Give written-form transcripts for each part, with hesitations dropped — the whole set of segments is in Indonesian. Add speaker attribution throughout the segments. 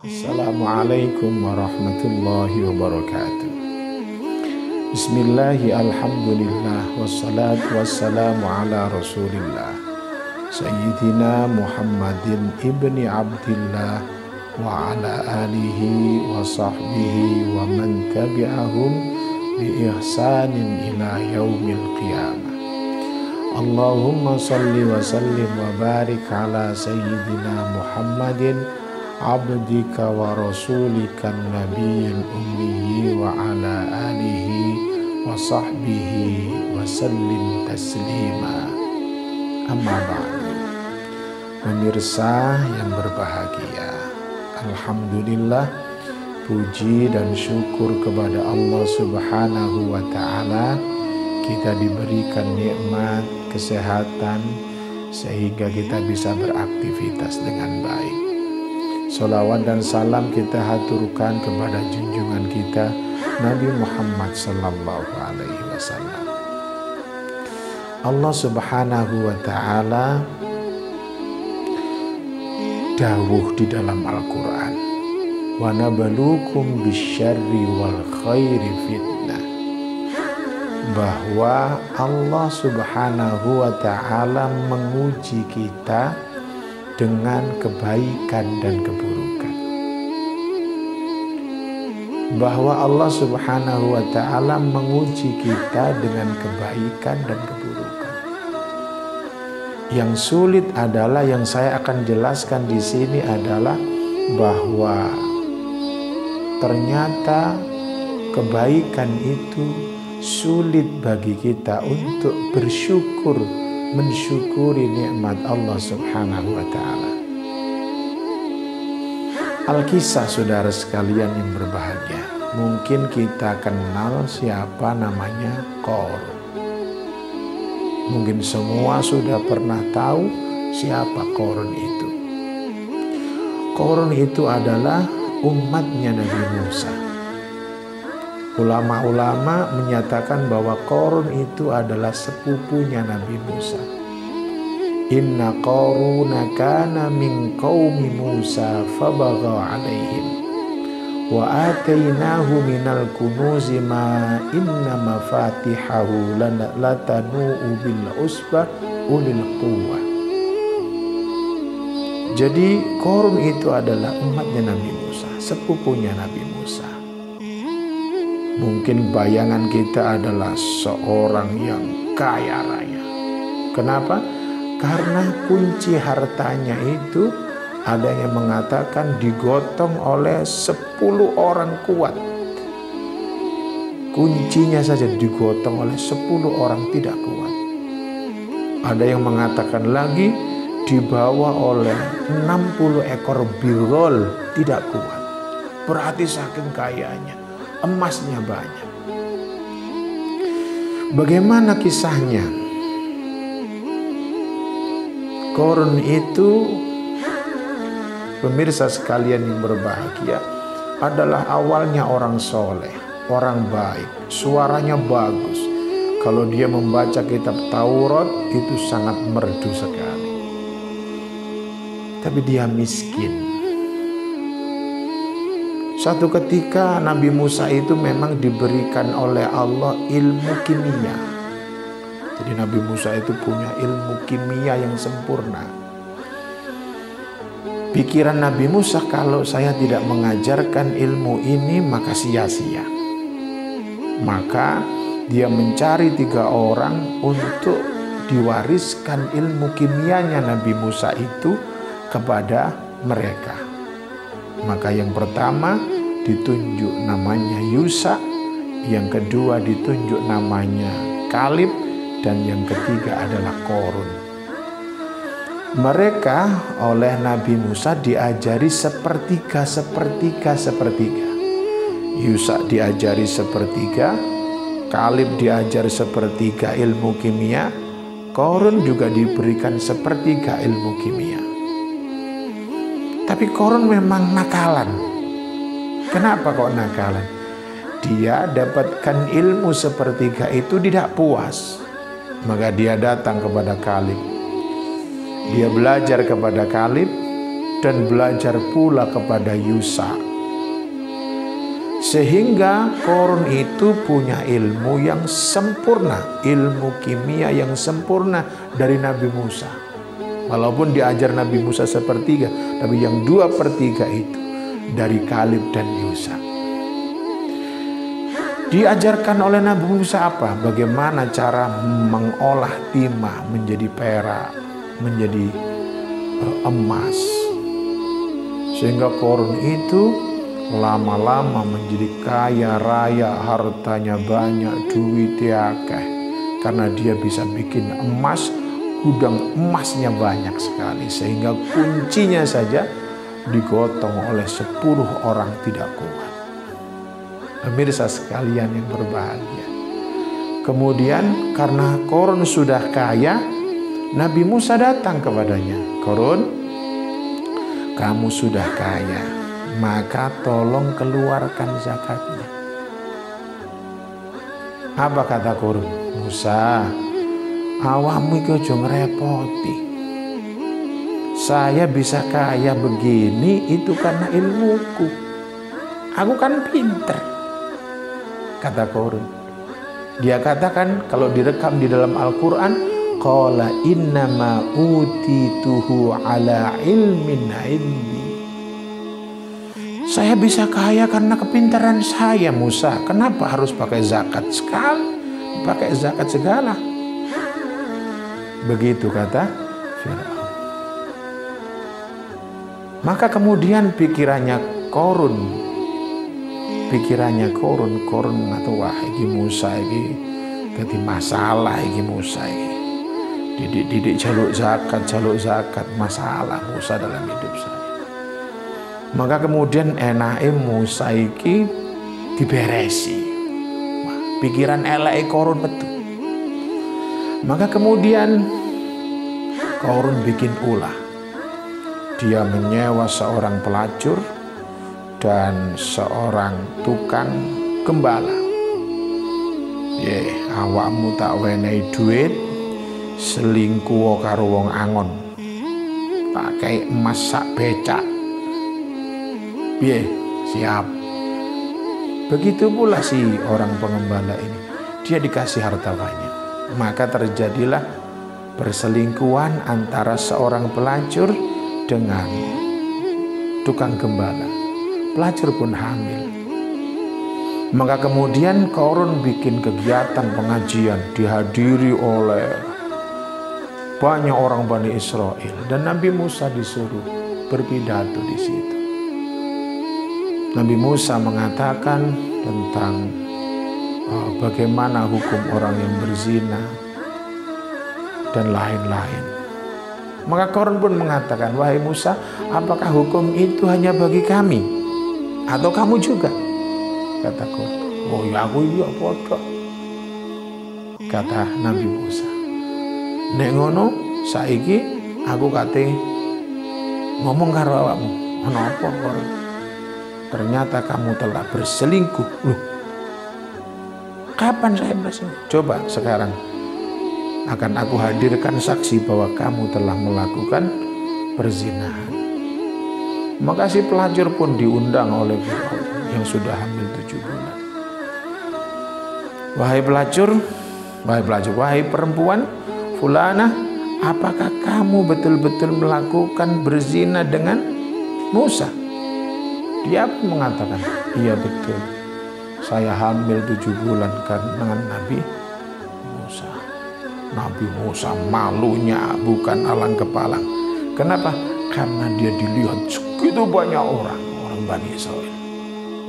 Speaker 1: Assalamualaikum warahmatullahi wabarakatuh. Bismillahi alhamdulillah wassalatu wassalamu ala rasulillah Sayyidina Muhammadin ibni Abdillah wa ala alihi wa sahbihi wa man tabi'ahum bi ihsanin ila yaumil qiyamah. Allahumma salli wa sallim wa barik ala Sayyidina Muhammadin abdika wa rasulika nabiyil ummi wa ala alihi wa sahbihi wa sallim taslima. Amma ba'du. Pemirsa yang berbahagia, alhamdulillah, puji dan syukur kepada Allah Subhanahu wa ta'ala, kita diberikan nikmat kesehatan sehingga kita bisa beraktivitas dengan baik. Salawat dan salam kita haturkan kepada junjungan kita Nabi Muhammad sallallahu alaihi wasallam. Allah Subhanahu wa ta'ala dawuh di dalam Al-Quran, wa nabluukum bisyarri wal khairi fitnah, bahwa Allah Subhanahu wa ta'ala menguji kita dengan kebaikan dan keburukan. Bahwa Allah Subhanahu wa ta'ala menguji kita dengan kebaikan dan keburukan. Yang sulit adalah, yang saya akan jelaskan di sini adalah bahwa ternyata kebaikan itu sulit bagi kita untuk bersyukur, mensyukuri nikmat Allah Subhanahu wa ta'ala. Alkisah, saudara sekalian yang berbahagia, mungkin kita kenal siapa namanya Qarun. Mungkin semua sudah pernah tahu siapa Qarun itu. Qarun itu adalah umatnya Nabi Musa. Ulama-ulama menyatakan bahwa Qarun itu adalah sepupunya Nabi Musa. Inna Qaruna kana min qaumi Musa fabagha alaihim wa atainahu minal kunuzi ma inna mafatihahu latanu'u bil usbah ulil quwwah. Jadi Qarun itu adalah umatnya Nabi Musa, sepupunya Nabi Musa. Mungkin bayangan kita adalah seorang yang kaya raya. Kenapa? Karena kunci hartanya itu ada yang mengatakan digotong oleh 10 orang kuat. Kuncinya saja digotong oleh 10 orang tidak kuat. Ada yang mengatakan lagi dibawa oleh 60 ekor birol tidak kuat. Berarti saking kayanya, emasnya banyak. Bagaimana kisahnya? Qarun itu, pemirsa sekalian yang berbahagia, adalah awalnya orang soleh, orang baik, suaranya bagus. Kalau dia membaca kitab Taurat itu sangat merdu sekali. Tapi dia miskin. Suatu ketika Nabi Musa itu memang diberikan oleh Allah ilmu kimia. Jadi Nabi Musa itu punya ilmu kimia yang sempurna. Pikiran Nabi Musa, kalau saya tidak mengajarkan ilmu ini maka sia-sia. Maka dia mencari 3 orang untuk diwariskan ilmu kimianya Nabi Musa itu kepada mereka. Maka yang pertama ditunjuk namanya Yusa, yang kedua ditunjuk namanya Kalib, dan yang ketiga adalah Korun. Mereka oleh Nabi Musa diajari sepertiga. Yusa diajari sepertiga, Kalib diajari sepertiga ilmu kimia, Korun juga diberikan sepertiga ilmu kimia. Tapi Korun memang nakalan. Kenapa kok nakalan? Dia dapatkan ilmu sepertiga itu tidak puas. Maka dia datang kepada Kalib. Dia belajar kepada Kalib dan belajar pula kepada Yusa. Sehingga Korun itu punya ilmu yang sempurna, ilmu kimia yang sempurna dari Nabi Musa. Walaupun diajar Nabi Musa sepertiga, tapi yang 2/3 itu dari Kalib dan Yusa. Diajarkan oleh Nabi Musa apa? Bagaimana cara mengolah timah menjadi perak, menjadi emas. Sehingga Korun itu lama-lama menjadi kaya raya, hartanya banyak, duitnya akeh. Karena dia bisa bikin emas, gudang emasnya banyak sekali. Sehingga kuncinya saja digotong oleh 10 orang tidak kuat. Pemirsa sekalian yang berbahagia. Kemudian karena Korun sudah kaya, Nabi Musa datang kepadanya. Korun, kamu sudah kaya, maka tolong keluarkan zakatnya. Apa kata Korun? Musa, awakmu iki aja ngrepoti. Saya bisa kaya begini itu karena ilmuku. Aku kan pinter, kata Korun. Dia katakan, kalau direkam di dalam Al-Quran, qala innama utituhu ala ilmin indi. Saya bisa kaya karena kepintaran saya, Musa. Kenapa harus pakai zakat sekali? Pakai zakat segala. Begitu kata Firaun. Maka kemudian pikirannya Korun mengatakan, wah iki Musa iki dadi masalah, iki Musa iki didik jaluk zakat masalah Musa dalam hidup saya. Maka kemudian enake Musa iki diberesi. Wah, pikiran eleke Korun betul. Maka kemudian Korun bikin ulah. Dia menyewa seorang pelacur dan seorang tukang gembala. Awakmu tak wenehi duit, selingkuh karo wong angon, pakai emas sak becak. Siap. Begitu pula si orang pengembala ini, dia dikasih harta banyak. Maka terjadilah perselingkuhan antara seorang pelacur dengan tukang gembala. Pelacur pun hamil. Maka kemudian Korun bikin kegiatan pengajian, dihadiri oleh banyak orang Bani Israel, dan Nabi Musa disuruh berpidato di situ. Nabi Musa mengatakan tentang bagaimana hukum orang yang berzina dan lain-lain. Maka Korun pun mengatakan, wahai Musa, apakah hukum itu hanya bagi kami atau kamu juga? Kata Korun, oh ya aku iya podo. Kata Nabi Musa, nek ngono saiki aku kate ngomong karo awakmu. Kenapa Korun? Ternyata kamu telah berselingkuh. Loh, kapan saya berselingkuh? Coba sekarang akan aku hadirkan saksi bahwa kamu telah melakukan perzinahan. Maka si pelacur pun diundang oleh Firaun yang sudah hamil 7 bulan. Wahai perempuan Fulana, apakah kamu betul-betul melakukan berzina dengan Musa? Dia pun mengatakan, iya betul, saya hamil 7 bulan dengan Nabi Musa. Nabi Musa malunya bukan alang kepalang. Kenapa? Karena dia dilihat segitu banyak orang Bani Israel.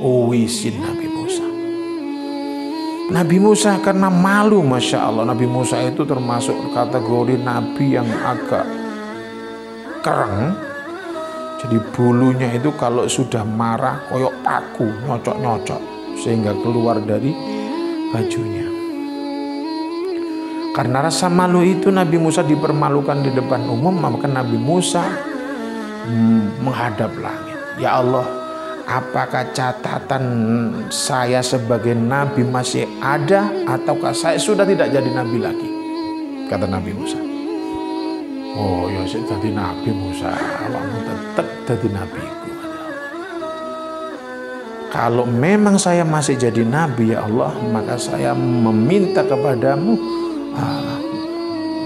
Speaker 1: uwisin Nabi Musa. Nabi Musa karena malu, Masya Allah, Nabi Musa itu termasuk kategori Nabi yang agak kereng. Jadi bulunya itu kalau sudah marah koyok paku, nyocok-nyocok sehingga keluar dari bajunya. Karena rasa malu itu Nabi Musa dipermalukan di depan umum, maka Nabi Musa menghadap langit. Ya Allah, apakah catatan saya sebagai nabi masih ada ataukah saya sudah tidak jadi nabi lagi? Kata Nabi Musa. Oh ya, saya jadi nabi Musa, awakmu tetap jadi nabiku. Kalau memang saya masih jadi nabi ya Allah, maka saya meminta kepadamu,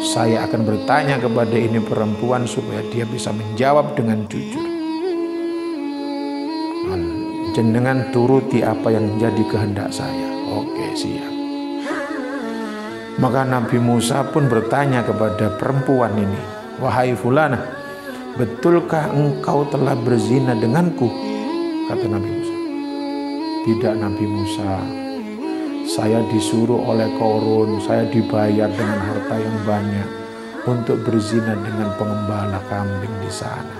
Speaker 1: saya akan bertanya kepada ini perempuan supaya dia bisa menjawab dengan jujur. Jenengan turuti apa yang menjadi kehendak saya. Oke, siap. Maka Nabi Musa pun bertanya kepada perempuan ini, wahai fulana, betulkah engkau telah berzina denganku? Kata Nabi Musa. Tidak Nabi Musa, saya disuruh oleh Korun, saya dibayar dengan harta yang banyak untuk berzina dengan pengembala kambing di sana.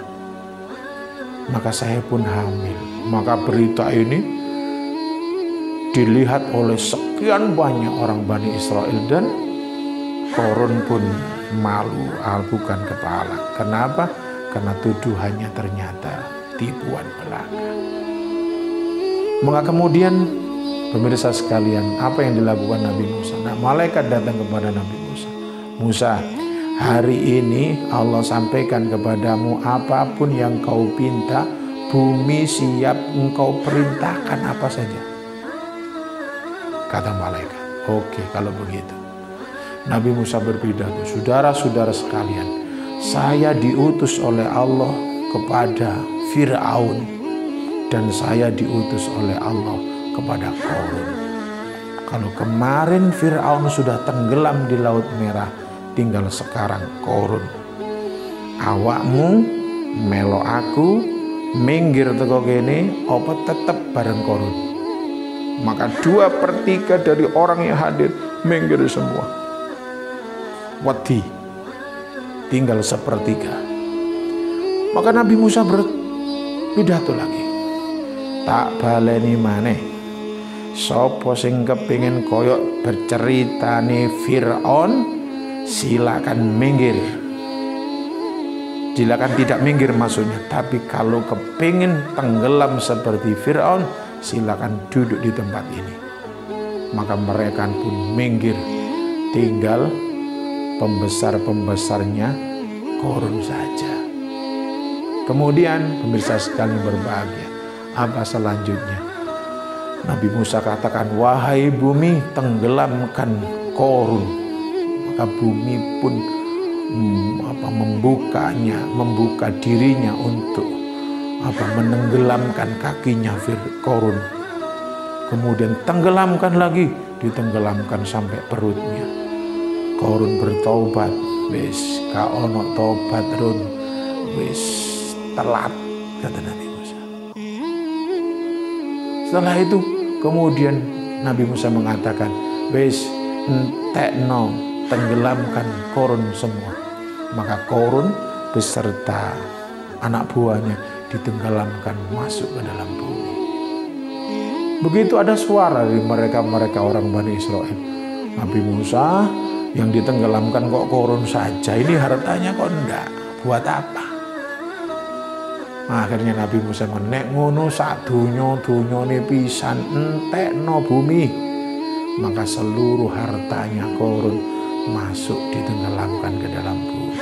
Speaker 1: Maka saya pun hamil. Maka berita ini dilihat oleh sekian banyak orang Bani Israel dan Korun pun malu albukan kepala. Kenapa? Karena tuduhannya ternyata tipuan belaka. Maka kemudian pemirsa sekalian, apa yang dilakukan Nabi Musa? Nah, malaikat datang kepada Nabi Musa. Musa, hari ini Allah sampaikan kepadamu apapun yang kau pinta, bumi siap engkau perintahkan apa saja. Kata malaikat, oke kalau begitu. Nabi Musa berpidato, saudara-saudara sekalian, saya diutus oleh Allah kepada Fir'aun dan saya diutus oleh Allah kepada Korun. Kalau kemarin Fir'aun sudah tenggelam di Laut Merah, tinggal sekarang Korun. Awakmu melo aku minggir teko kene apa tetep bareng Korun? Maka 2/3 dari orang yang hadir minggir semua. Wedi tinggal 1/3. Maka Nabi Musa berpidato lagi. Tak baleni maneh. Sopo sing kepingin koyok berceritane Fir'aun, silakan minggir. Silakan tidak minggir maksudnya, tapi kalau kepingin tenggelam seperti Fir'aun, silakan duduk di tempat ini. Maka mereka pun minggir, tinggal pembesar-pembesarnya Korun saja. Kemudian pemirsa sekalian berbahagia, apa selanjutnya? Nabi Musa katakan, wahai bumi, tenggelamkan Korun. Maka bumi pun membuka dirinya untuk menenggelamkan kakinya Korun. Kemudian tenggelamkan lagi, ditenggelamkan sampai perutnya. Korun bertobat, wis ka ono tobat run, wis telat, kata Nabi Musa. Setelah itu kemudian Nabi Musa mengatakan, wis entekno, tenggelamkan Korun semua. Maka Korun beserta anak buahnya ditenggelamkan masuk ke dalam bumi. Begitu ada suara dari mereka orang Bani Israel. Nabi Musa yang ditenggelamkan kok Korun saja, ini hartanya kok enggak, buat apa? Nah, akhirnya Nabi Musa menek ngono sak dunya-dunyane pisan entekno bumi. Maka seluruh hartanya Korun masuk ditenggelamkan ke dalam bumi.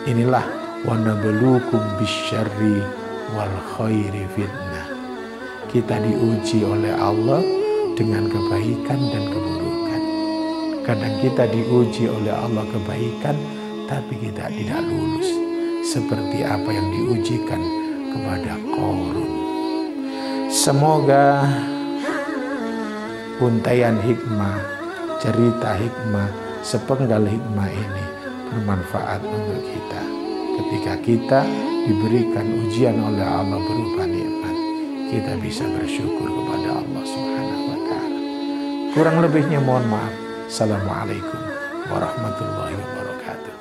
Speaker 1: Inilah wa nabluukum bisyarri wal khairi fitnah. Kita diuji oleh Allah dengan kebaikan dan keburukan. Kadang kita diuji oleh Allah kebaikan, tapi kita tidak lulus. Seperti apa yang diujikan kepada Korun. Semoga untaian hikmah, cerita hikmah, sepenggal hikmah ini bermanfaat untuk kita. Ketika kita diberikan ujian oleh Allah berupa nikmat, kita bisa bersyukur kepada Allah Subhanahu wa Ta'ala. Kurang lebihnya mohon maaf. Assalamualaikum warahmatullahi wabarakatuh.